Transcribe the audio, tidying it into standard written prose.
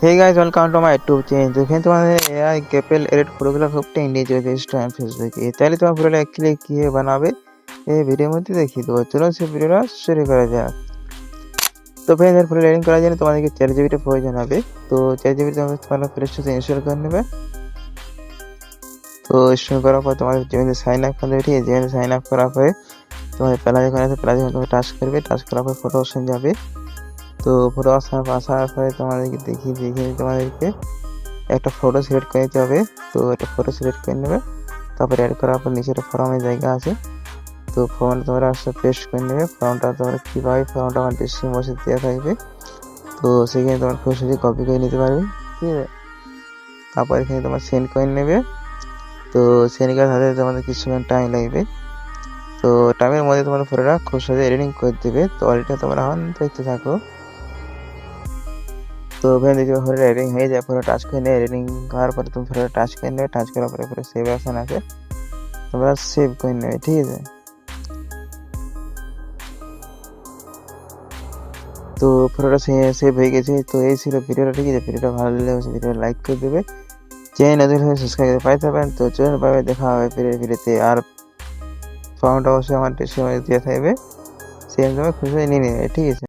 Hey guys, welcome to my YouTube channel. তো এখানে তোমাদের AI কেপেল এডিট ফটোগ্রাফি একটা ইন্ডিভিজুয়াল ইনস্টাগ্রাম ফেসবুক তাহলে তোমার পুরো অ্যাকচুয়ালি কীভাবে বানাবে এই ভিডিওর মধ্যে দেখিয়ে দেবো। চলো সেই ভিডিওটা শুরু করা যাক। তো ফ্রেন্ড এর পুরো এডিটিং করার জন্য তোমাদেরকে 4 GB প্রয়োজন হবে। তো 4 GB তোমরা প্লে স্টোর থেকে ইনস্টল করে নেবে। তো ইনস্টল করার পর তোমাদের যেখানে সাইন আপ করবে, ঠিক আছে? যেখানে সাইন আপ করার পরে তোমাদের প্লাস এখানে আছে, প্লাস এখানে টাচ করবে, টাচ করার পর ফটো অপশন যাবে। তো ফটো আসার পরে তোমাদেরকে দেখিয়ে তোমাদেরকে একটা ফটো সিলেক্ট করে নিতে হবে। তো একটা ফটো সিলেক্ট করে নেবে, তারপরে অ্যাড করার পর নিচে একটা ফর্মের জায়গা আছে। তো ফর্মটা তোমরা আসলে পেস্ট করে নেবে। ফর্মটা তোমরা কীভাবে ফর্মটা আমার ডিসক্রিপশন বক্সে দেওয়া থাকবে, তো সেখানে তোমার খুব সহজে কপি করে নিতে পারবে, ঠিক আছে? তারপর এখানে তোমার সেন্ড করে নেবে। তো সেন্ড করার সাথে তোমাদের কিছুক্ষণ টাইম লাগবে। তো টাইমের মধ্যে তোমাদের ফটোটা খুব সহজে এডিটিং করে দেবে। তো অলরেডি তোমরা এখন দেখতে থাকো। তো ওখানে দেখবে ফটোটা এডিটিং হয়ে যায়। ফটো টাচ করে নেবে, এডিটিং করার পরে তুমি ফটোটা টাচ করে নেবে। টাচ করার পরে পুরো সেভ অপশন আছে, তোমরা সেভ করে নেবে, ঠিক আছে? তো ফটোটা সেভ হয়ে গেছে। তো এই ছিল ভিডিওটা, ঠিক আছে? ভিডিওটা ভালো লাগলে ভিডিওটা লাইক করে দেবে, চ্যানেল নতুন হয়ে সাবস্ক্রাইব করে পাইতে পারেন। তো চলুন পাবে, দেখা হবে ভিডিওতে। আর ফর্মটা অবশ্যই আমার ডিসক্রিপশনে দেওয়া থাকবে, সেখানে তুমি খুশি নিয়ে নেবে, ঠিক আছে?